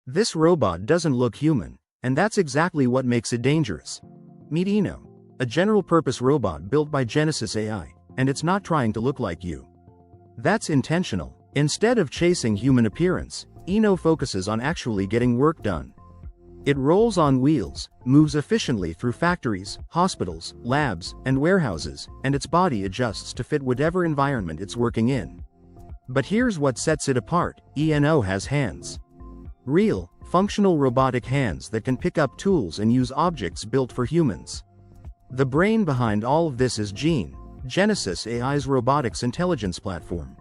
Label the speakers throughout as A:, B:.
A: This robot doesn't look human, and that's exactly what makes it dangerous. Meet Eno, a general-purpose robot built by Genesis AI, and it's not trying to look like you. That's intentional. Instead of chasing human appearance, Eno focuses on actually getting work done. It rolls on wheels, moves efficiently through factories, hospitals, labs, and warehouses, and its body adjusts to fit whatever environment it's working in. But here's what sets it apart: Eno has hands. Real, functional robotic hands that can pick up tools and use objects built for humans. The brain behind all of this is Gene, Genesis AI's robotics intelligence platform.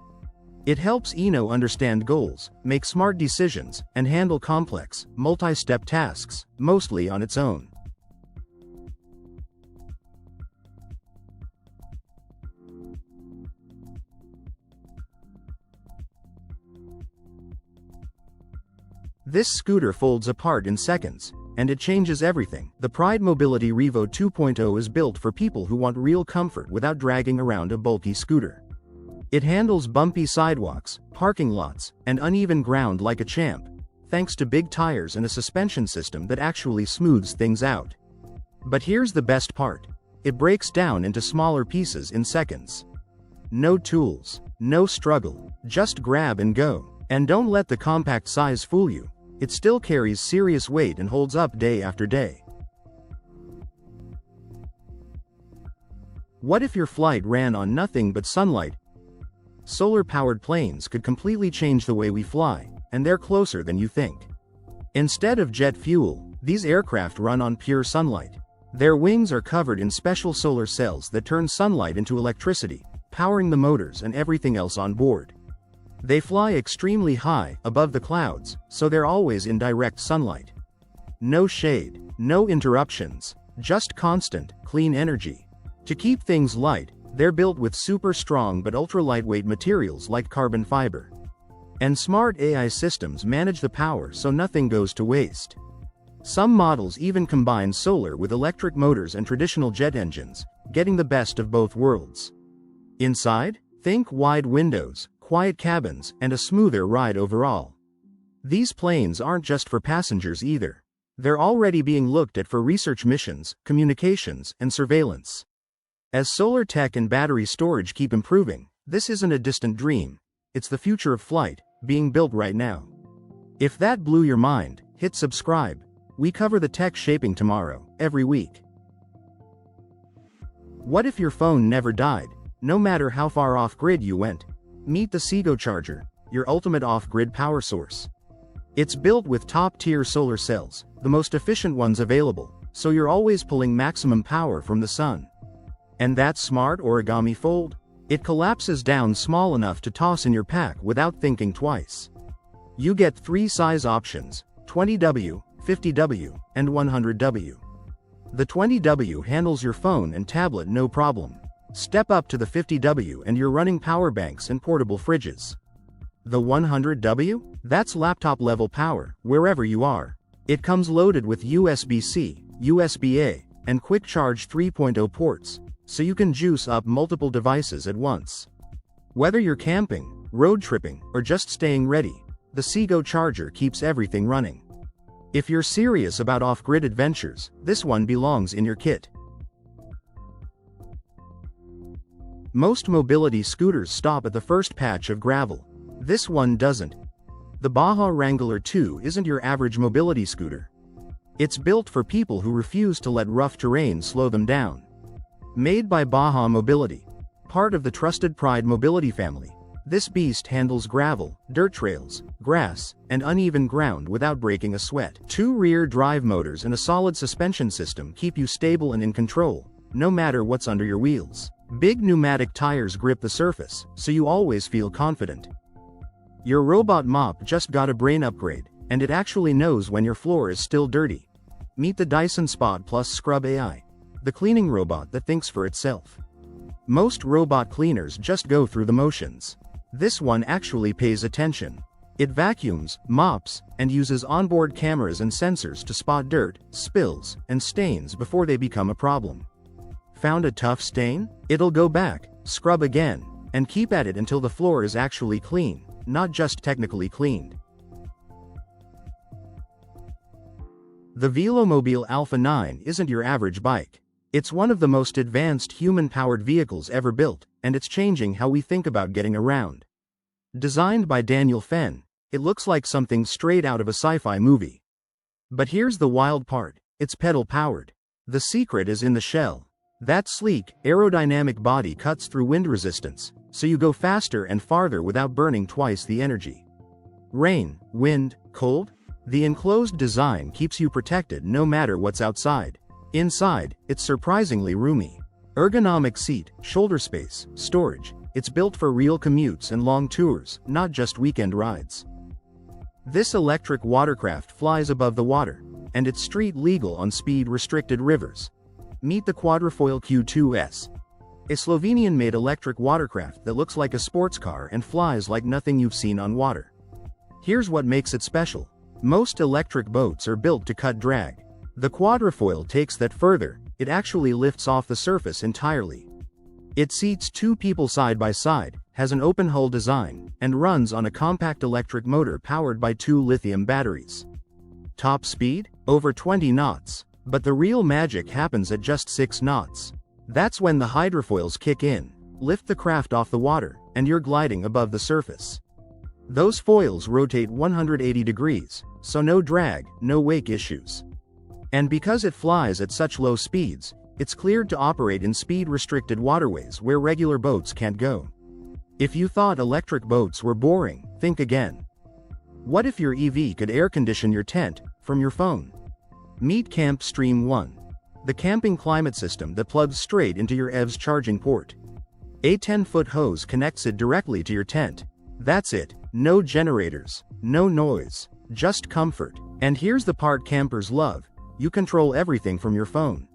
A: It helps Eno understand goals, make smart decisions, and handle complex, multi-step tasks, mostly on its own. This scooter folds apart in seconds, and it changes everything. The Pride Mobility Revo 2.0 is built for people who want real comfort without dragging around a bulky scooter. It handles bumpy sidewalks, parking lots, and uneven ground like a champ, thanks to big tires and a suspension system that actually smooths things out. But here's the best part: it breaks down into smaller pieces in seconds. No tools, no struggle, just grab and go. And don't let the compact size fool you. It still carries serious weight and holds up day after day. What if your flight ran on nothing but sunlight? Solar-powered planes could completely change the way we fly, and they're closer than you think. Instead of jet fuel, these aircraft run on pure sunlight. Their wings are covered in special solar cells that turn sunlight into electricity, powering the motors and everything else on board. They fly extremely high, above the clouds, so they're always in direct sunlight. No shade, no interruptions, just constant, clean energy. To keep things light, they're built with super strong but ultra-lightweight materials like carbon fiber. And smart AI systems manage the power so nothing goes to waste. Some models even combine solar with electric motors and traditional jet engines, getting the best of both worlds. Inside, think wide windows, quiet cabins, and a smoother ride overall. These planes aren't just for passengers either. They're already being looked at for research missions, communications, and surveillance. As solar tech and battery storage keep improving, this isn't a distant dream. It's the future of flight, being built right now. If that blew your mind, hit subscribe. We cover the tech shaping tomorrow, every week. What if your phone never died, no matter how far off-grid you went? Meet the Seago Charger, your ultimate off-grid power source. It's built with top-tier solar cells, the most efficient ones available, so you're always pulling maximum power from the sun. And that smart origami fold? It collapses down small enough to toss in your pack without thinking twice. You get 3 size options: 20W, 50W, and 100W. The 20W handles your phone and tablet no problem. Step up to the 50W and you're running power banks and portable fridges. The 100W? That's laptop-level power, wherever you are. It comes loaded with USB-C, USB-A, and Quick Charge 3.0 ports, so you can juice up multiple devices at once. Whether you're camping, road tripping, or just staying ready, the Seago Charger keeps everything running. If you're serious about off-grid adventures, this one belongs in your kit. Most mobility scooters stop at the first patch of gravel. This one doesn't. The Baja Wrangler 2 isn't your average mobility scooter. It's built for people who refuse to let rough terrain slow them down. Made by Baja Mobility, part of the trusted Pride Mobility family, this beast handles gravel, dirt trails, grass, and uneven ground without breaking a sweat. 2 rear drive motors and a solid suspension system keep you stable and in control, no matter what's under your wheels. Big pneumatic tires grip the surface, so you always feel confident. Your robot mop just got a brain upgrade, and it actually knows when your floor is still dirty. Meet the Dyson Spot Plus Scrub AI, the cleaning robot that thinks for itself. Most robot cleaners just go through the motions. This one actually pays attention. It vacuums, mops, and uses onboard cameras and sensors to spot dirt, spills, and stains before they become a problem. Found a tough stain? It'll go back, scrub again, and keep at it until the floor is actually clean, not just technically cleaned. The Velomobile Alpha 9 isn't your average bike. It's one of the most advanced human-powered vehicles ever built, and it's changing how we think about getting around. Designed by Daniel Fenn, it looks like something straight out of a sci-fi movie. But here's the wild part: it's pedal-powered. The secret is in the shell. That sleek, aerodynamic body cuts through wind resistance, so you go faster and farther without burning twice the energy. Rain, wind, cold? The enclosed design keeps you protected no matter what's outside. Inside, it's surprisingly roomy. Ergonomic seat, shoulder space, storage. It's built for real commutes and long tours, not just weekend rides. This electric watercraft flies above the water, and it's street legal on speed-restricted rivers. Meet the Quadrifoil Q2S, a Slovenian-made electric watercraft that looks like a sports car and flies like nothing you've seen on water. Here's what makes it special. Most electric boats are built to cut drag. The Quadrifoil takes that further. It actually lifts off the surface entirely. It seats two people side by side, has an open-hull design, and runs on a compact electric motor powered by 2 lithium batteries. Top speed? Over 20 knots. But the real magic happens at just 6 knots. That's when the hydrofoils kick in, lift the craft off the water, and you're gliding above the surface. Those foils rotate 180 degrees, so no drag, no wake issues. And because it flies at such low speeds, it's cleared to operate in speed-restricted waterways where regular boats can't go. If you thought electric boats were boring, think again. What if your EV could air condition your tent from your phone? Meet Camp Stream 1, the camping climate system that plugs straight into your EV's charging port. A 10-foot hose connects it directly to your tent. That's it, no generators, no noise, just comfort. And here's the part campers love: you control everything from your phone.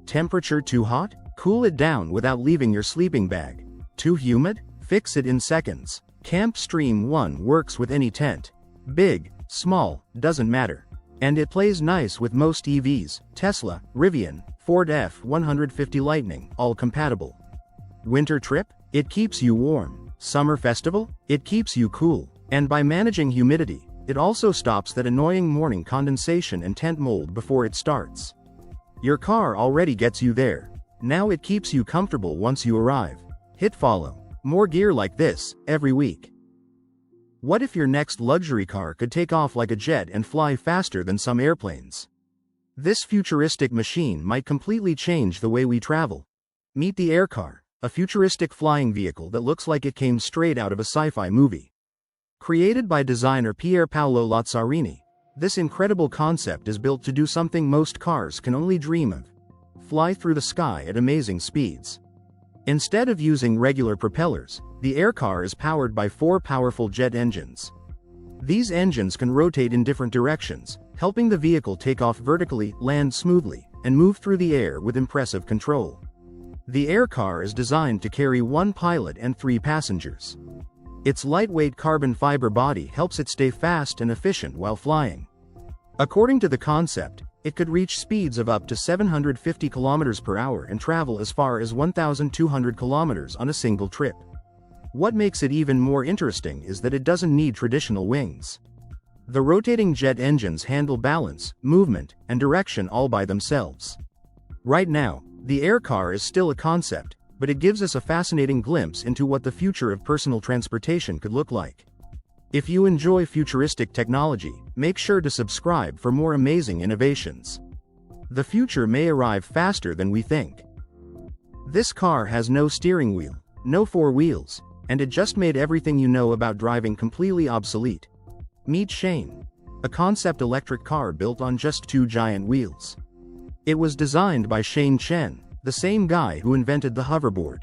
A: Temperature too hot? Cool it down without leaving your sleeping bag. Too humid? Fix it in seconds. Camp Stream 1 works with any tent. Big, small, doesn't matter. And it plays nice with most EVs, Tesla, Rivian, Ford F-150 Lightning, all compatible. Winter trip? It keeps you warm. Summer festival? It keeps you cool. And by managing humidity, it also stops that annoying morning condensation and tent mold before it starts. Your car already gets you there. Now it keeps you comfortable once you arrive. Hit follow. More gear like this, every week. What if your next luxury car could take off like a jet and fly faster than some airplanes? This futuristic machine might completely change the way we travel. Meet the Air Car, a futuristic flying vehicle that looks like it came straight out of a sci-fi movie. Created by designer Pier Paolo Lazzarini, this incredible concept is built to do something most cars can only dream of: fly through the sky at amazing speeds. Instead of using regular propellers, the Air Car is powered by 4 powerful jet engines. These engines can rotate in different directions, helping the vehicle take off vertically, land smoothly, and move through the air with impressive control. The Air Car is designed to carry 1 pilot and 3 passengers. Its lightweight carbon fiber body helps it stay fast and efficient while flying. According to the concept, it could reach speeds of up to 750 km per hour and travel as far as 1,200 km on a single trip. What makes it even more interesting is that it doesn't need traditional wings. The rotating jet engines handle balance, movement, and direction all by themselves. Right now, the Air Car is still a concept, but it gives us a fascinating glimpse into what the future of personal transportation could look like. If you enjoy futuristic technology, make sure to subscribe for more amazing innovations. The future may arrive faster than we think. This car has no steering wheel, no 4 wheels, and it just made everything you know about driving completely obsolete. Meet Shane, a concept electric car built on just 2 giant wheels. It was designed by Shane Chen, the same guy who invented the hoverboard.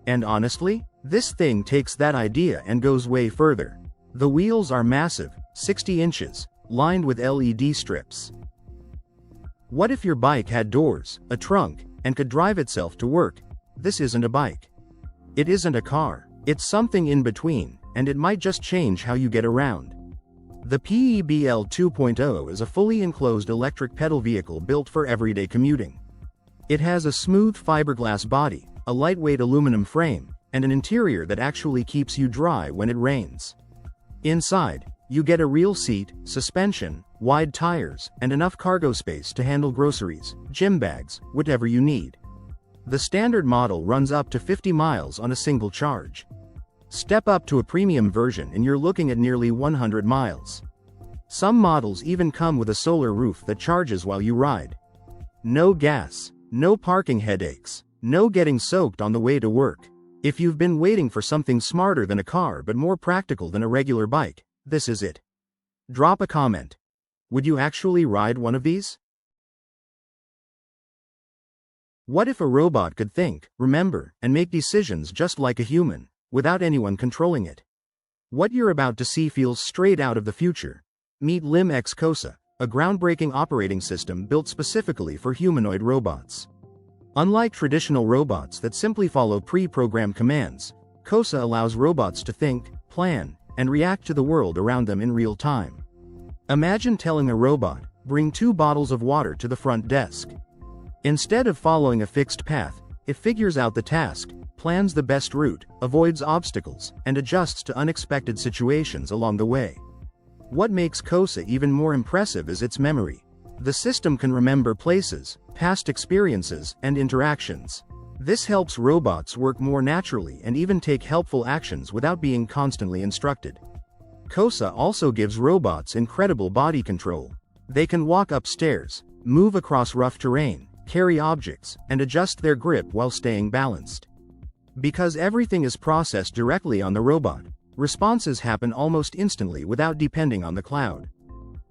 A: And honestly, this thing takes that idea and goes way further. The wheels are massive, 60 inches, lined with LED strips. What if your bike had doors, a trunk, and could drive itself to work? This isn't a bike. It isn't a car. It's something in between, and it might just change how you get around. The PEBL 2.0 is a fully enclosed electric pedal vehicle built for everyday commuting. It has a smooth fiberglass body, a lightweight aluminum frame, and an interior that actually keeps you dry when it rains. Inside, you get a real seat, suspension, wide tires, and enough cargo space to handle groceries, gym bags, whatever you need. The standard model runs up to 50 miles on a single charge. Step up to a premium version and you're looking at nearly 100 miles. Some models even come with a solar roof that charges while you ride. No gas, no parking headaches, no getting soaked on the way to work. If you've been waiting for something smarter than a car but more practical than a regular bike, this is it. Drop a comment. Would you actually ride one of these? What if a robot could think, remember, and make decisions just like a human, without anyone controlling it? What you're about to see feels straight out of the future. Meet LimX COSA, a groundbreaking operating system built specifically for humanoid robots. Unlike traditional robots that simply follow pre-programmed commands, COSA allows robots to think, plan, and react to the world around them in real time. Imagine telling a robot, bring 2 bottles of water to the front desk. Instead of following a fixed path, it figures out the task, plans the best route, avoids obstacles, and adjusts to unexpected situations along the way. What makes COSA even more impressive is its memory. The system can remember places, past experiences, and interactions. This helps robots work more naturally and even take helpful actions without being constantly instructed. COSA also gives robots incredible body control. They can walk upstairs, move across rough terrain, carry objects, and adjust their grip while staying balanced. Because everything is processed directly on the robot, responses happen almost instantly without depending on the cloud.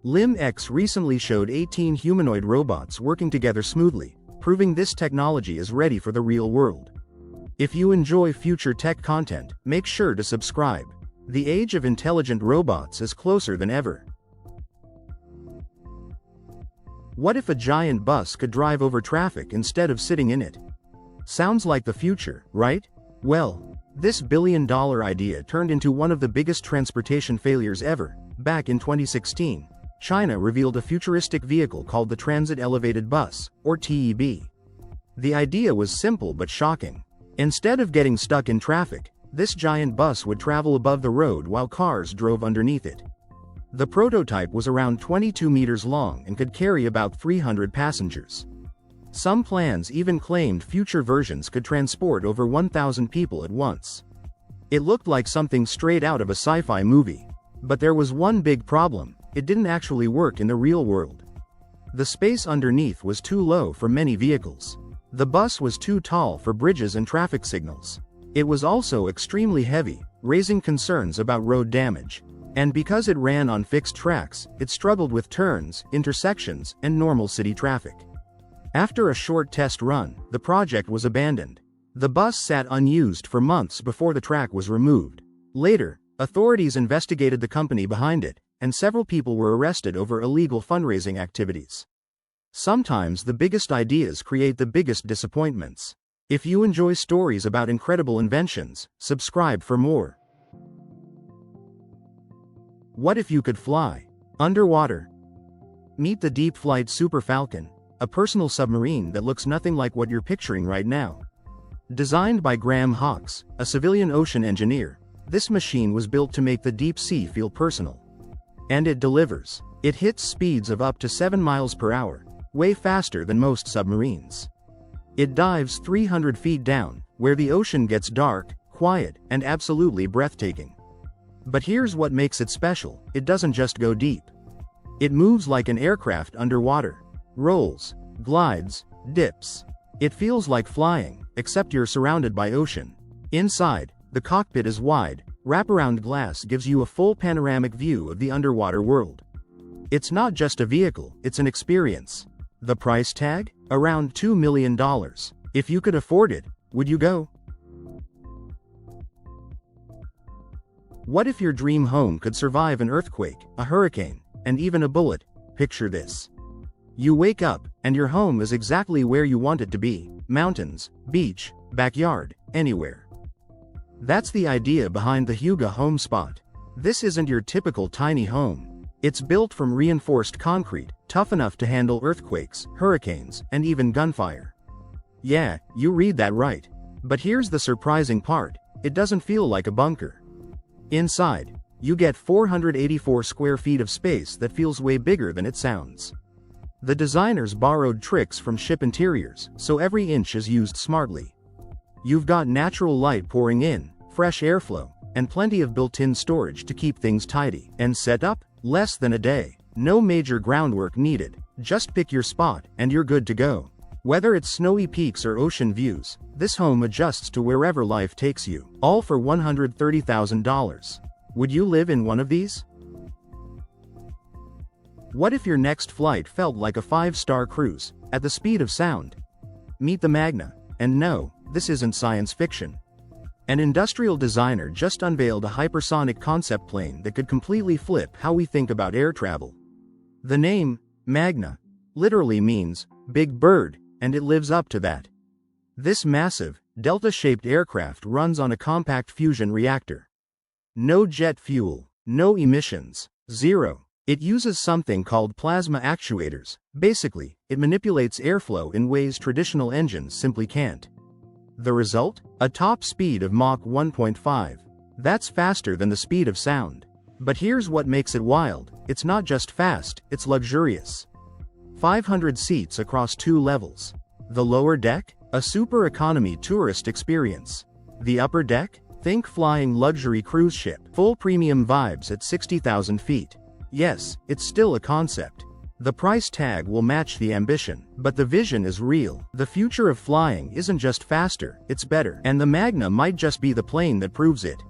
A: LimX recently showed 18 humanoid robots working together smoothly, proving this technology is ready for the real world. If you enjoy future tech content, make sure to subscribe. The age of intelligent robots is closer than ever. What if a giant bus could drive over traffic instead of sitting in it? Sounds like the future, right? Well, this billion-dollar idea turned into one of the biggest transportation failures ever. Back in 2016, China revealed a futuristic vehicle called the Transit Elevated Bus, or TEB. The idea was simple but shocking. Instead of getting stuck in traffic, this giant bus would travel above the road while cars drove underneath it. The prototype was around 22 meters long and could carry about 300 passengers. Some plans even claimed future versions could transport over 1,000 people at once. It looked like something straight out of a sci-fi movie. But there was one big problem: it didn't actually work in the real world. The space underneath was too low for many vehicles. The bus was too tall for bridges and traffic signals. It was also extremely heavy, raising concerns about road damage. And because it ran on fixed tracks, it struggled with turns, intersections, and normal city traffic. After a short test run, the project was abandoned. The bus sat unused for months before the track was removed. Later, authorities investigated the company behind it, and several people were arrested over illegal fundraising activities. Sometimes the biggest ideas create the biggest disappointments. If you enjoy stories about incredible inventions, subscribe for more. What if you could fly underwater? Meet the Deep Flight Super Falcon, a personal submarine that looks nothing like what you're picturing right now. Designed by Graham Hawkes, a civilian ocean engineer, this machine was built to make the deep sea feel personal. And it delivers. It hits speeds of up to 7 miles per hour, way faster than most submarines. It dives 300 feet down, where the ocean gets dark, quiet, and absolutely breathtaking. But here's what makes it special: it doesn't just go deep. It moves like an aircraft underwater. Rolls, glides, dips. It feels like flying, except you're surrounded by ocean. Inside, the cockpit is wide. Wraparound glass gives you a full panoramic view of the underwater world. It's not just a vehicle, it's an experience. The price tag? Around $2 million. If you could afford it, would you go? What if your dream home could survive an earthquake, a hurricane, and even a bullet? Picture this. You wake up, and your home is exactly where you want it to be: mountains, beach, backyard, anywhere. That's the idea behind the Hyuga Home Spot. This isn't your typical tiny home. It's built from reinforced concrete, tough enough to handle earthquakes, hurricanes, and even gunfire. Yeah, you read that right. But here's the surprising part. It doesn't feel like a bunker. Inside, you get 484 square feet of space that feels way bigger than it sounds. The designers borrowed tricks from ship interiors, so every inch is used smartly. You've got natural light pouring in, fresh airflow, and plenty of built-in storage to keep things tidy. And setup? Less than a day. No major groundwork needed. Just pick your spot, and you're good to go. Whether it's snowy peaks or ocean views, this home adjusts to wherever life takes you, all for $130,000. Would you live in one of these? What if your next flight felt like a 5-star cruise, at the speed of sound? Meet the Magna. And no, this isn't science fiction. An industrial designer just unveiled a hypersonic concept plane that could completely flip how we think about air travel. The name, Magna, literally means, big bird, and it lives up to that. This massive, delta-shaped aircraft runs on a compact fusion reactor. No jet fuel, no emissions, zero. It uses something called plasma actuators. Basically, it manipulates airflow in ways traditional engines simply can't. The result? A top speed of Mach 1.5. That's faster than the speed of sound. But here's what makes it wild. It's not just fast, it's luxurious. 500 seats across 2 levels. The lower deck? A super economy tourist experience. The upper deck? Think flying luxury cruise ship. Full premium vibes at 60,000 feet. Yes, it's still a concept. The price tag will match the ambition, but the vision is real. The future of flying isn't just faster, it's better. And the Magna might just be the plane that proves it.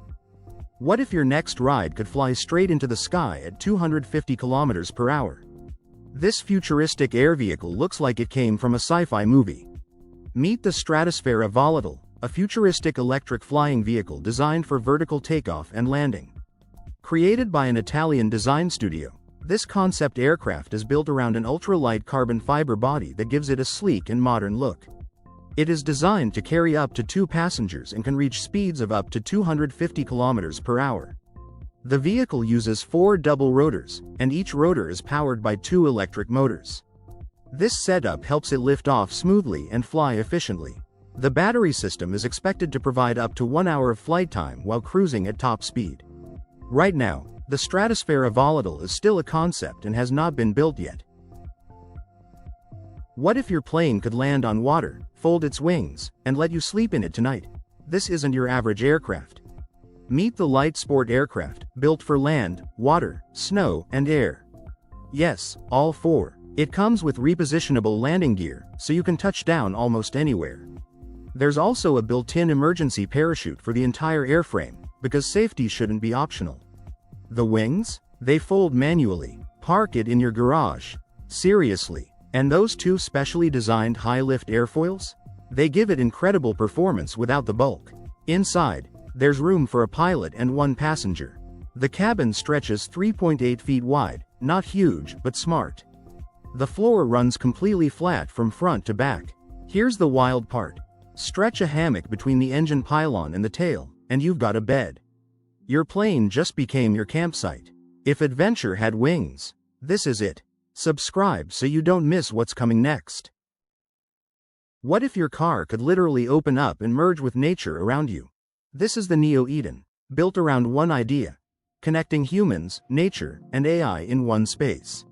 A: What if your next ride could fly straight into the sky at 250 kilometers per hour? This futuristic air vehicle looks like it came from a sci-fi movie. Meet the Stratosphere Volatile, a futuristic electric flying vehicle designed for vertical takeoff and landing. Created by an Italian design studio, this concept aircraft is built around an ultra-light carbon fiber body that gives it a sleek and modern look. It is designed to carry up to 2 passengers and can reach speeds of up to 250 kilometers per hour. The vehicle uses 4 double rotors, and each rotor is powered by 2 electric motors. This setup helps it lift off smoothly and fly efficiently. The battery system is expected to provide up to 1 hour of flight time while cruising at top speed. Right now, the Stratosphere Volatile is still a concept and has not been built yet. What if your plane could land on water, fold its wings, and let you sleep in it tonight? This isn't your average aircraft. Meet the light sport aircraft, built for land, water, snow, and air. Yes, all 4. It comes with repositionable landing gear, so you can touch down almost anywhere. There's also a built-in emergency parachute for the entire airframe, because safety shouldn't be optional. The wings? They fold manually. Park it in your garage. Seriously. And those 2 specially designed high-lift airfoils? They give it incredible performance without the bulk. Inside, there's room for a pilot and 1 passenger. The cabin stretches 3.8 feet wide, not huge, but smart. The floor runs completely flat from front to back. Here's the wild part. Stretch a hammock between the engine pylon and the tail, and you've got a bed. Your plane just became your campsite. If adventure had wings, this is it. Subscribe so you don't miss what's coming next. What if your car could literally open up and merge with nature around you? This is the Neo Eden, built around one idea: connecting humans, nature, and AI in one space.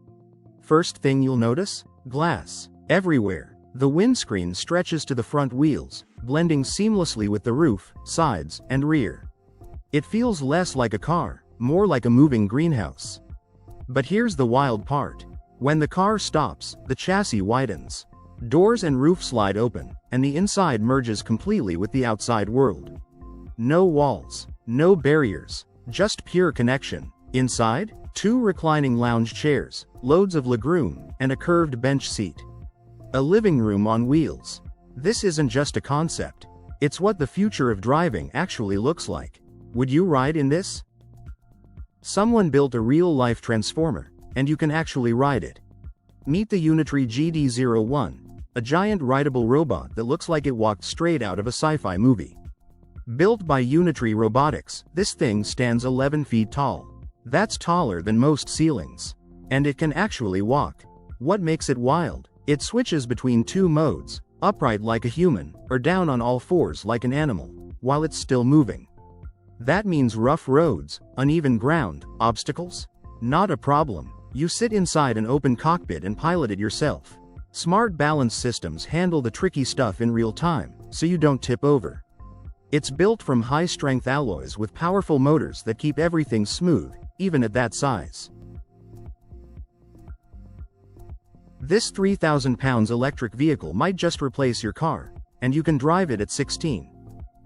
A: First thing you'll notice? Glass. Everywhere. The windscreen stretches to the front wheels, blending seamlessly with the roof, sides, and rear. It feels less like a car, more like a moving greenhouse. But here's the wild part. When the car stops, the chassis widens. Doors and roof slide open, and the inside merges completely with the outside world. No walls, no barriers, just pure connection. Inside, 2 reclining lounge chairs, loads of legroom, and a curved bench seat. A living room on wheels. This isn't just a concept. It's what the future of driving actually looks like. Would you ride in this? Someone built a real-life transformer, and you can actually ride it. Meet the Unitree GD01, a giant rideable robot that looks like it walked straight out of a sci-fi movie. Built by Unitree Robotics, this thing stands 11 feet tall. That's taller than most ceilings. And it can actually walk. What makes it wild? It switches between two modes, upright like a human, or down on all fours like an animal, while it's still moving. That means rough roads, uneven ground, obstacles? Not a problem. You sit inside an open cockpit and pilot it yourself. Smart balance systems handle the tricky stuff in real time, so you don't tip over. It's built from high-strength alloys with powerful motors that keep everything smooth, even at that size. This 3,000 pounds electric vehicle might just replace your car, and you can drive it at 16.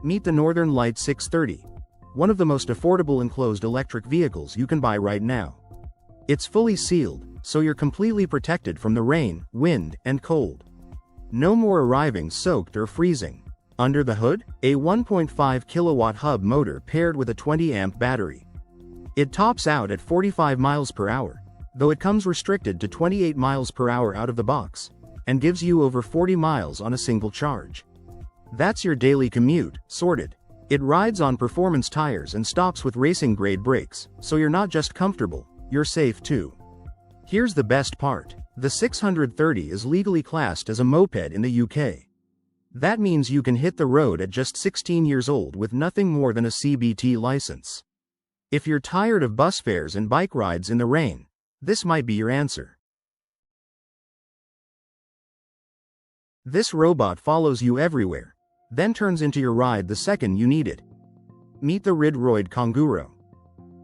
A: Meet the Northern Light 630, one of the most affordable enclosed electric vehicles you can buy right now. It's fully sealed, so you're completely protected from the rain, wind, and cold. No more arriving soaked or freezing. Under the hood, a 1.5 kilowatt hub motor paired with a 20-amp battery. It tops out at 45 miles per hour, though it comes restricted to 28 miles per hour out of the box, and gives you over 40 miles on a single charge. That's your daily commute, sorted. It rides on performance tires and stops with racing-grade brakes, so you're not just comfortable, you're safe too. Here's the best part. The 630 is legally classed as a moped in the UK. That means you can hit the road at just 16 years old with nothing more than a CBT license. If you're tired of bus fares and bike rides in the rain, this might be your answer. This robot follows you everywhere, then turns into your ride the second you need it. Meet the Ridroid Kanguro.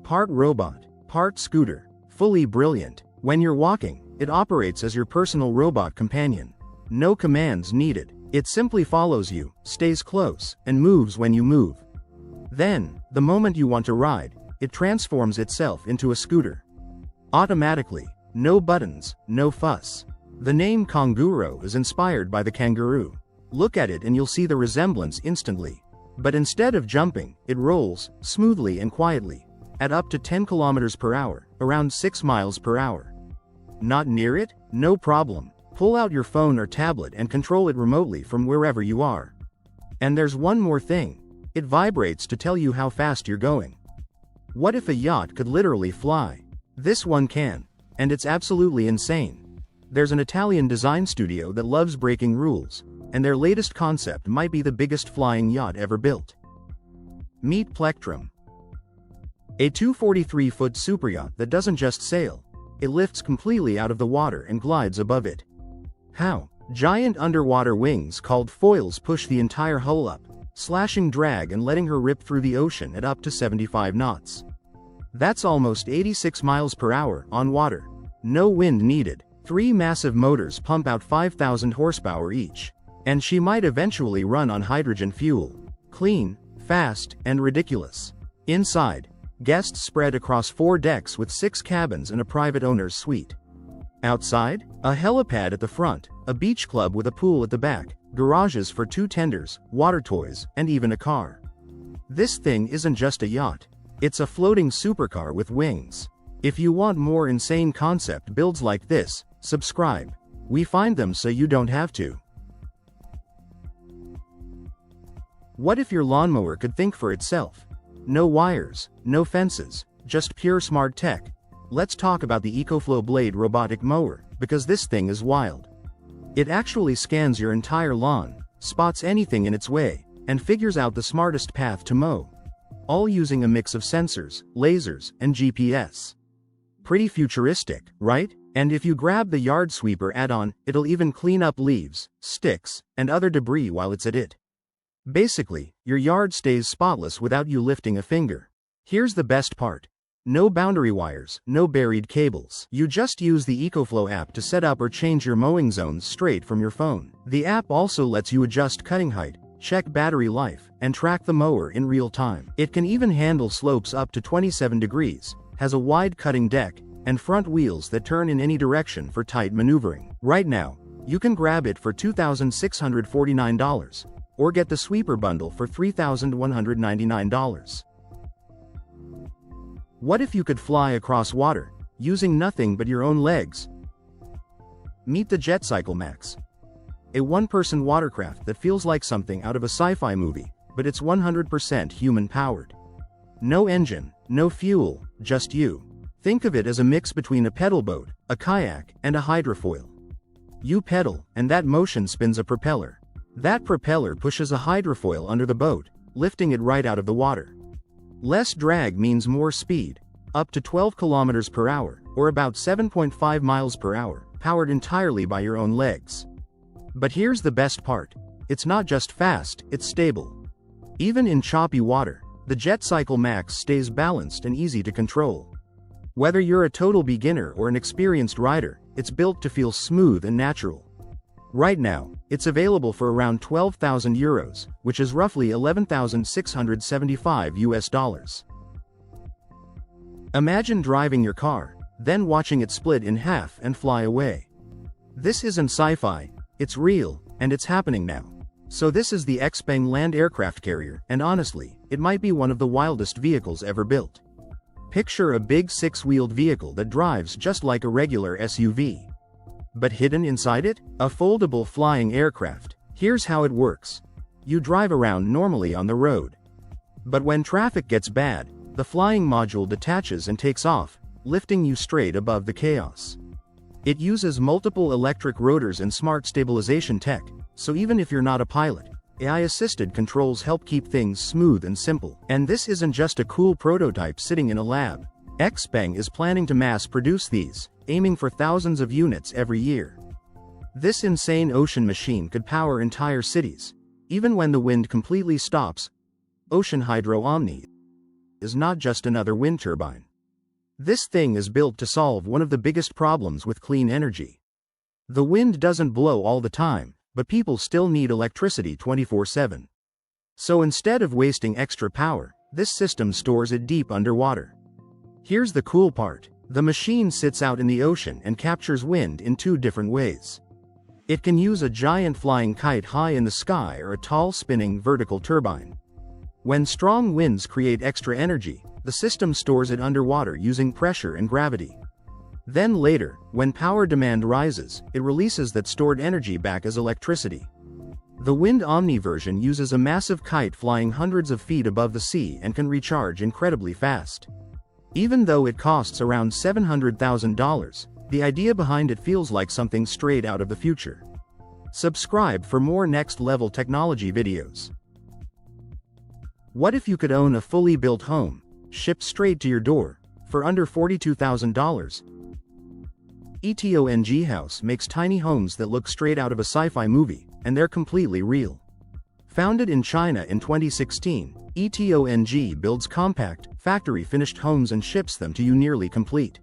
A: Part robot, part scooter, fully brilliant. When you're walking, it operates as your personal robot companion. No commands needed. It simply follows you, stays close, and moves when you move. Then, the moment you want to ride, it transforms itself into a scooter. Automatically, no buttons, no fuss. The name Kanguro is inspired by the kangaroo. Look at it and you'll see the resemblance instantly. But instead of jumping, it rolls, smoothly and quietly, at up to 10 kilometers per hour, around 6 miles per hour. Not near it? No problem. Pull out your phone or tablet and control it remotely from wherever you are. And there's one more thing. It vibrates to tell you how fast you're going. What if a yacht could literally fly? This one can. And it's absolutely insane. There's an Italian design studio that loves breaking rules, and their latest concept might be the biggest flying yacht ever built. Meet Plectrum. A 243-foot superyacht that doesn't just sail. It lifts completely out of the water and glides above it. How? Giant underwater wings called foils push the entire hull up, slashing drag and letting her rip through the ocean at up to 75 knots. That's almost 86 miles per hour on water. No wind needed. 3 massive motors pump out 5,000 horsepower each. And she might eventually run on hydrogen fuel. Clean, fast, and ridiculous. Inside, guests spread across 4 decks with 6 cabins and a private owner's suite. Outside, a helipad at the front, a beach club with a pool at the back, garages for 2 tenders, water toys, and even a car. This thing isn't just a yacht. It's a floating supercar with wings. If you want more insane concept builds like this, subscribe. We find them so you don't have to. What if your lawnmower could think for itself? No wires, no fences, just pure smart tech. Let's talk about the EcoFlow Blade robotic mower, because this thing is wild. It actually scans your entire lawn, spots anything in its way, and figures out the smartest path to mow. All using a mix of sensors, lasers, and GPS. Pretty futuristic, right? And if you grab the yard sweeper add-on, it'll even clean up leaves, sticks, and other debris while it's at it. Basically, your yard stays spotless without you lifting a finger. Here's the best part. No boundary wires, no buried cables. You just use the EcoFlow app to set up or change your mowing zones straight from your phone. The app also lets you adjust cutting height, check battery life, and track the mower in real time. It can even handle slopes up to 27 degrees, has a wide cutting deck, and front wheels that turn in any direction for tight maneuvering. Right now, you can grab it for $2,649. Or get the sweeper bundle for $3,199. What if you could fly across water, using nothing but your own legs? Meet the JetCycle Max. A one-person watercraft that feels like something out of a sci-fi movie, but it's 100% human-powered. No engine, no fuel, just you. Think of it as a mix between a pedal boat, a kayak, and a hydrofoil. You pedal, and that motion spins a propeller. That propeller pushes a hydrofoil under the boat, lifting it right out of the water. Less drag means more speed, up to 12 kilometers per hour, or about 7.5 miles per hour, powered entirely by your own legs. But here's the best part. It's not just fast, it's stable. Even in choppy water, the Jet Cycle Max stays balanced and easy to control. Whether you're a total beginner or an experienced rider, it's built to feel smooth and natural. Right now, it's available for around 12,000 euros, which is roughly $11,675 US. Imagine driving your car, then watching it split in half and fly away. This isn't sci-fi, it's real, and it's happening now. So this is the Xpeng land aircraft carrier, and honestly, it might be one of the wildest vehicles ever built. Picture a big six-wheeled vehicle that drives just like a regular SUV. But hidden inside it? A foldable flying aircraft. Here's how it works. You drive around normally on the road. But when traffic gets bad, the flying module detaches and takes off, lifting you straight above the chaos. It uses multiple electric rotors and smart stabilization tech, so even if you're not a pilot, AI-assisted controls help keep things smooth and simple. And this isn't just a cool prototype sitting in a lab. Xpeng is planning to mass-produce these, aiming for thousands of units every year. This insane ocean machine could power entire cities. Even when the wind completely stops, Ocean Hydro Omni is not just another wind turbine. This thing is built to solve one of the biggest problems with clean energy. The wind doesn't blow all the time, but people still need electricity 24/7. So instead of wasting extra power, this system stores it deep underwater. Here's the cool part. The machine sits out in the ocean and captures wind in two different ways. It can use a giant flying kite high in the sky or a tall spinning vertical turbine. When strong winds create extra energy, the system stores it underwater using pressure and gravity. Then later, when power demand rises, it releases that stored energy back as electricity. The Wind Omni version uses a massive kite flying hundreds of feet above the sea and can recharge incredibly fast. Even though it costs around $700,000, the idea behind it feels like something straight out of the future. Subscribe for more next-level technology videos. What if you could own a fully built home, shipped straight to your door, for under $42,000? ETONG House makes tiny homes that look straight out of a sci-fi movie, and they're completely real. Founded in China in 2016, ETONG builds compact, factory-finished homes and ships them to you nearly complete.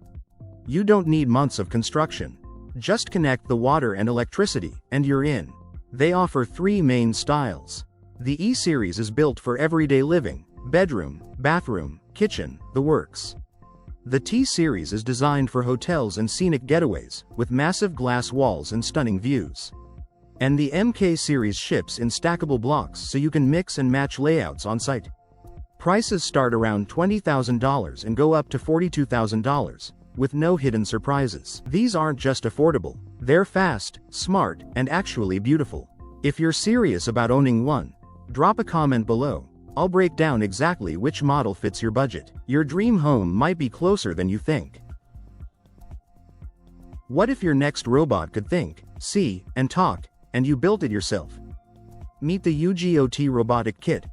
A: You don't need months of construction. Just connect the water and electricity, and you're in. They offer three main styles. The E-Series is built for everyday living, bedroom, bathroom, kitchen, the works. The T-Series is designed for hotels and scenic getaways, with massive glass walls and stunning views. And the MK-Series ships in stackable blocks so you can mix and match layouts on site. Prices start around $20,000 and go up to $42,000, with no hidden surprises. These aren't just affordable, they're fast, smart, and actually beautiful. If you're serious about owning one, drop a comment below. I'll break down exactly which model fits your budget. Your dream home might be closer than you think. What if your next robot could think, see, and talk, and you built it yourself? Meet the UGOT Robotic Kit,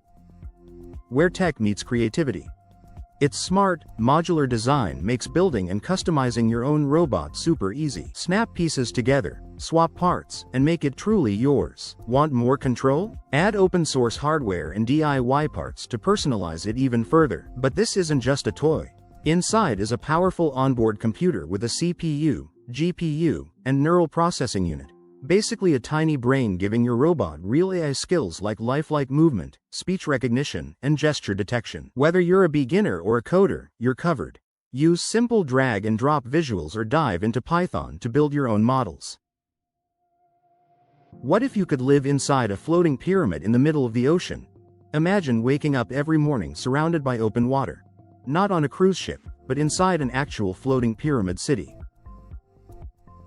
A: where tech meets creativity. Its smart, modular design makes building and customizing your own robot super easy. Snap pieces together, swap parts, and make it truly yours. Want more control? Add open-source hardware and DIY parts to personalize it even further. But this isn't just a toy. Inside is a powerful onboard computer with a CPU, GPU, and neural processing unit. Basically a tiny brain giving your robot real AI skills like lifelike movement, speech recognition, and gesture detection. Whether you're a beginner or a coder, you're covered. Use simple drag and drop visuals or dive into Python to build your own models. What if you could live inside a floating pyramid in the middle of the ocean? Imagine waking up every morning surrounded by open water. Not on a cruise ship, but inside an actual floating pyramid city.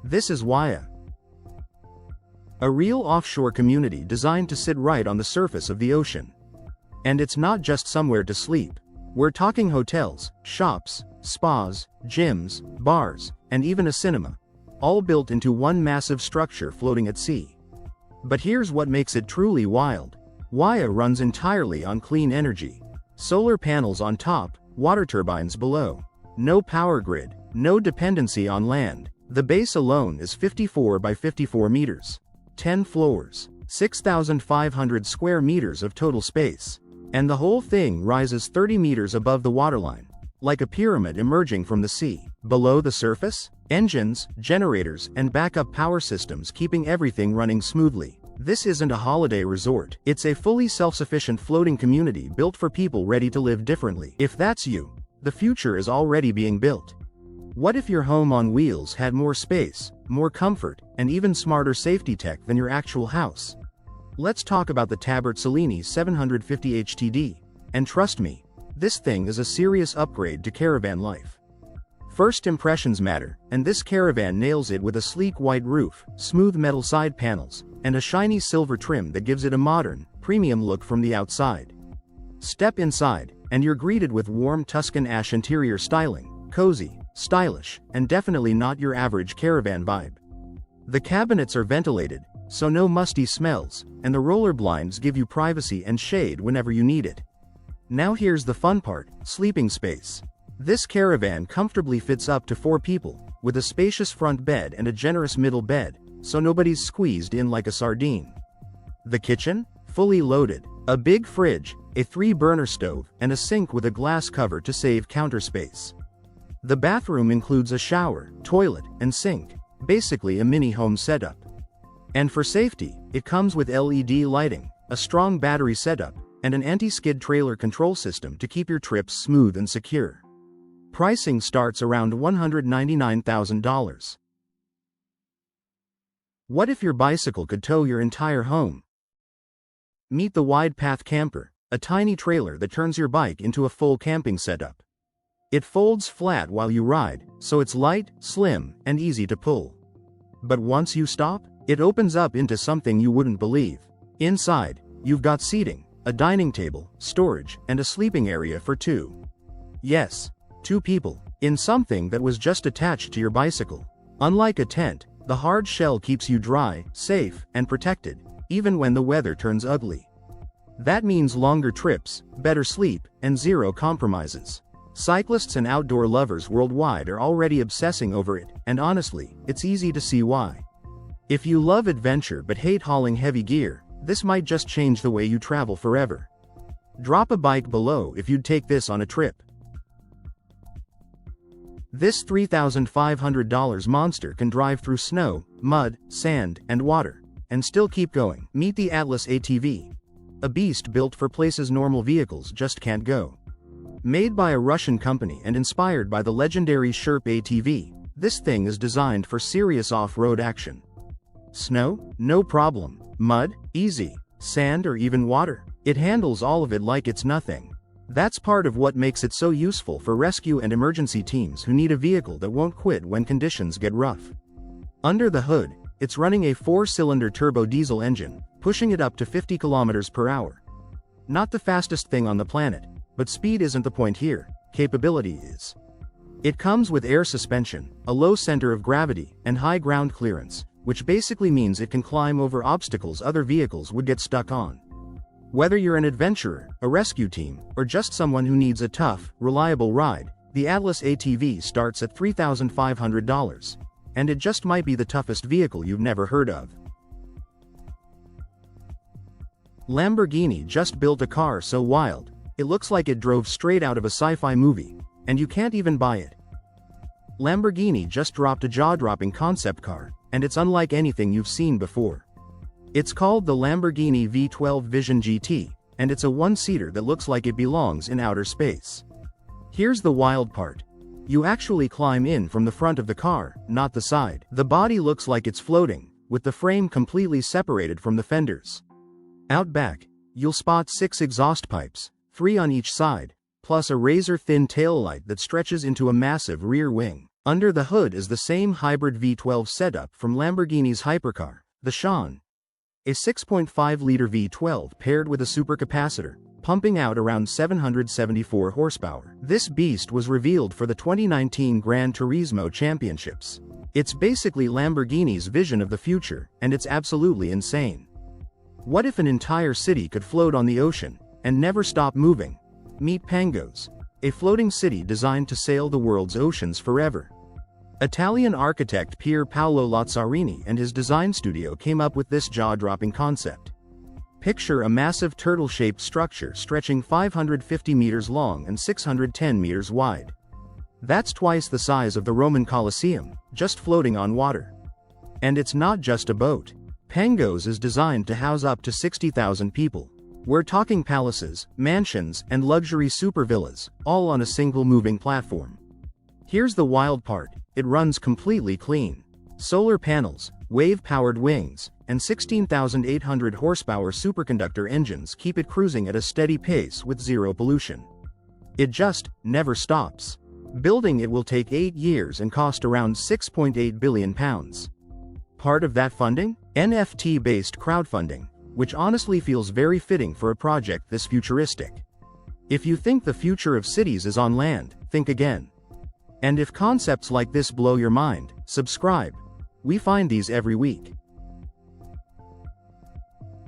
A: This is Waya, a real offshore community designed to sit right on the surface of the ocean. And it's not just somewhere to sleep. We're talking hotels, shops, spas, gyms, bars, and even a cinema, all built into one massive structure floating at sea. But here's what makes it truly wild. Waya runs entirely on clean energy. Solar panels on top, water turbines below. No power grid, no dependency on land. The base alone is 54 by 54 meters. 10 floors, 6,500 square meters of total space. And the whole thing rises 30 meters above the waterline, like a pyramid emerging from the sea. Below the surface, engines, generators, and backup power systems keeping everything running smoothly. This isn't a holiday resort. It's a fully self-sufficient floating community built for people ready to live differently. If that's you, the future is already being built. What if your home on wheels had more space, more comfort, and even smarter safety tech than your actual house? Let's talk about the Tabert Cellini 750 HTD. And trust me, this thing is a serious upgrade to caravan life. First impressions matter, and this caravan nails it with a sleek white roof, smooth metal side panels, and a shiny silver trim that gives it a modern, premium look from the outside. Step inside, and you're greeted with warm Tuscan ash interior styling, cozy, stylish, and definitely not your average caravan vibe. The cabinets are ventilated, so no musty smells, and the roller blinds give you privacy and shade whenever you need it. Now here's the fun part, sleeping space. This caravan comfortably fits up to 4 people, with a spacious front bed and a generous middle bed, so nobody's squeezed in like a sardine. The kitchen? Fully loaded. A big fridge, a 3-burner stove, and a sink with a glass cover to save counter space. The bathroom includes a shower, toilet, and sink, basically a mini home setup. And for safety, it comes with LED lighting, a strong battery setup, and an anti-skid trailer control system to keep your trips smooth and secure. Pricing starts around $199,000. What if your bicycle could tow your entire home? Meet the Wide Path Camper, a tiny trailer that turns your bike into a full camping setup. It folds flat while you ride, so it's light, slim, and easy to pull. But once you stop, it opens up into something you wouldn't believe. Inside, you've got seating, a dining table, storage, and a sleeping area for 2. Yes, 2 people, in something that was just attached to your bicycle. Unlike a tent, the hard shell keeps you dry, safe, and protected, even when the weather turns ugly. That means longer trips, better sleep, and zero compromises. Cyclists and outdoor lovers worldwide are already obsessing over it, and honestly, it's easy to see why. If you love adventure but hate hauling heavy gear, this might just change the way you travel forever. Drop a bike below if you'd take this on a trip. This $3,500 monster can drive through snow, mud, sand, and water, and still keep going. Meet the Atlas ATV. A beast built for places normal vehicles just can't go. Made by a Russian company and inspired by the legendary Sherp ATV, this thing is designed for serious off-road action. Snow? No problem. Mud? Easy. Sand or even water? It handles all of it like it's nothing. That's part of what makes it so useful for rescue and emergency teams who need a vehicle that won't quit when conditions get rough. Under the hood, it's running a 4-cylinder turbo diesel engine, pushing it up to 50 kilometers per hour. Not the fastest thing on the planet, but speed isn't the point here, capability is. It comes with air suspension, a low center of gravity, and high ground clearance, which basically means it can climb over obstacles other vehicles would get stuck on. Whether you're an adventurer, a rescue team, or just someone who needs a tough, reliable ride, the Atlas ATV starts at $3,500. And it just might be the toughest vehicle you've never heard of. Lamborghini just built a car so wild, it looks like it drove straight out of a sci-fi movie, and you can't even buy it. Lamborghini just dropped a jaw-dropping concept car, and it's unlike anything you've seen before. It's called the Lamborghini V12 Vision GT, and it's a 1-seater that looks like it belongs in outer space. Here's the wild part. You actually climb in from the front of the car, not the side. The body looks like it's floating, with the frame completely separated from the fenders. Out back, you'll spot 6 exhaust pipes, 3 on each side, plus a razor-thin taillight that stretches into a massive rear wing. Under the hood is the same hybrid V12 setup from Lamborghini's hypercar, the Sean. A 6.5-liter V12 paired with a supercapacitor, pumping out around 774 horsepower. This beast was revealed for the 2019 Gran Turismo Championships. It's basically Lamborghini's vision of the future, and it's absolutely insane. What if an entire city could float on the ocean and never stop moving? Meet Pangos, a floating city designed to sail the world's oceans forever. Italian architect Pier Paolo Lazzarini and his design studio came up with this jaw-dropping concept. Picture a massive turtle-shaped structure stretching 550 meters long and 610 meters wide. That's twice the size of the Roman Colosseum, just floating on water. And it's not just a boat. Pangos is designed to house up to 60,000 people. We're talking palaces, mansions, and luxury super villas, all on a single moving platform. Here's the wild part, it runs completely clean. Solar panels, wave-powered wings, and 16,800 horsepower superconductor engines keep it cruising at a steady pace with zero pollution. It just never stops. Building it will take 8 years and cost around £6.8 billion. Part of that funding? NFT-based crowdfunding, which honestly feels very fitting for a project this futuristic. If you think the future of cities is on land, think again. And if concepts like this blow your mind, subscribe. We find these every week.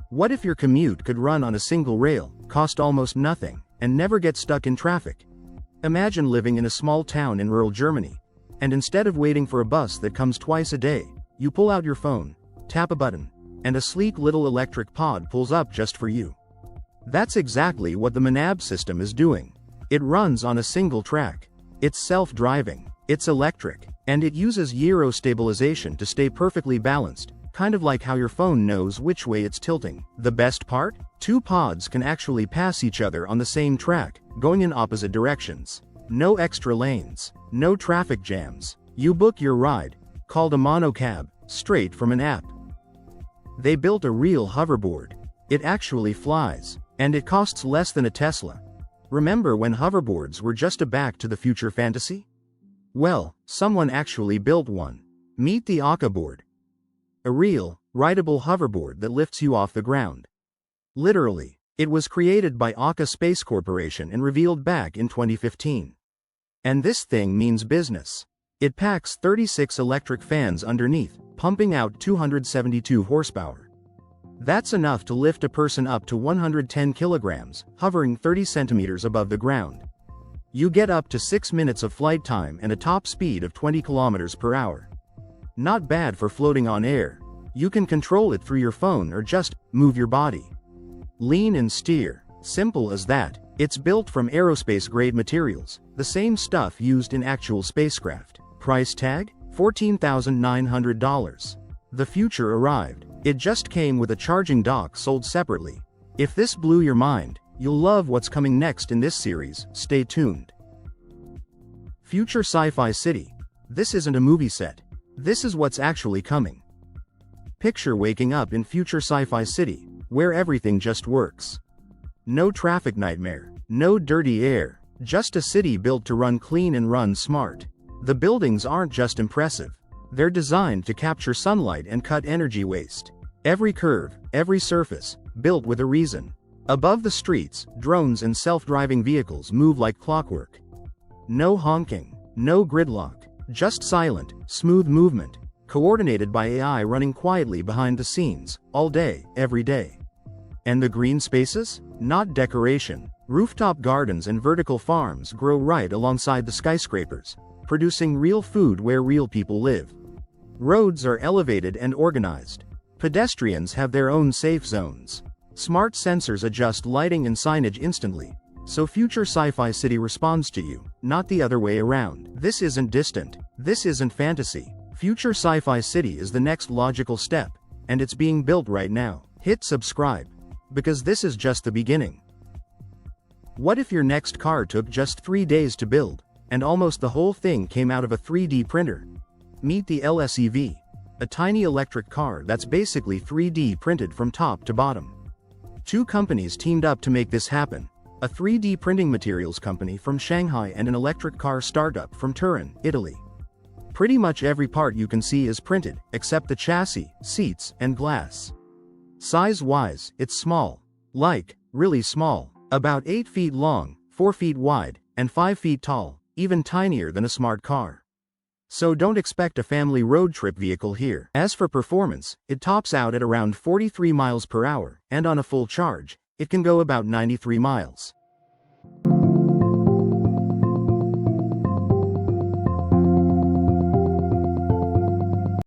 A: What if your commute could run on a single rail, cost almost nothing, and never get stuck in traffic? Imagine living in a small town in rural Germany, and instead of waiting for a bus that comes twice a day, you pull out your phone, tap a button, and a sleek little electric pod pulls up just for you. That's exactly what the Manab system is doing. It runs on a single track. It's self-driving, it's electric, and it uses gyro stabilization to stay perfectly balanced, kind of like how your phone knows which way it's tilting. The best part? 2 pods can actually pass each other on the same track, going in opposite directions. No extra lanes, no traffic jams. You book your ride, called a monocab, straight from an app. They built a real hoverboard. It actually flies, and it costs less than a Tesla. Remember when hoverboards were just a Back to the Future fantasy? Well, someone actually built one. Meet the Aka board. A real, rideable hoverboard that lifts you off the ground. Literally, it was created by Aka Space Corporation and revealed back in 2015. And this thing means business. It packs 36 electric fans underneath, pumping out 272 horsepower. That's enough to lift a person up to 110 kilograms, hovering 30 centimeters above the ground. You get up to 6 minutes of flight time and a top speed of 20 kilometers per hour. Not bad for floating on air. You can control it through your phone or just move your body. Lean and steer. Simple as that. It's built from aerospace-grade materials, the same stuff used in actual spacecraft. Price tag? $14,900. The future arrived. It just came with a charging dock sold separately. If this blew your mind, you'll love what's coming next in this series. Stay tuned. Future Sci-Fi City. This isn't a movie set. This is what's actually coming. Picture waking up in future sci-fi city, where everything just works. No traffic nightmare, no dirty air, just a city built to run clean and run smart. The buildings aren't just impressive. They're designed to capture sunlight and cut energy waste. Every curve, every surface, built with a reason. Above the streets, drones and self-driving vehicles move like clockwork. No honking, no gridlock, just silent, smooth movement, coordinated by AI running quietly behind the scenes, all day, every day. And the green spaces? Not decoration. Rooftop gardens and vertical farms grow right alongside the skyscrapers, producing real food where real people live. Roads are elevated and organized. Pedestrians have their own safe zones. Smart sensors adjust lighting and signage instantly, so future sci-fi city responds to you, not the other way around. This isn't distant. This isn't fantasy. Future sci-fi city is the next logical step, and it's being built right now. Hit subscribe, because this is just the beginning. What if your next car took just 3 days to build, and almost the whole thing came out of a 3D printer? Meet the LSEV, a tiny electric car that's basically 3D printed from top to bottom. 2 companies teamed up to make this happen, a 3D printing materials company from Shanghai and an electric car startup from Turin, Italy. Pretty much every part you can see is printed, except the chassis, seats, and glass. Size-wise, it's small. Like, really small. About 8 feet long, 4 feet wide, and 5 feet tall, even tinier than a smart car. So don't expect a family road trip vehicle here. As for performance, it tops out at around 43 miles per hour, and on a full charge, it can go about 93 miles.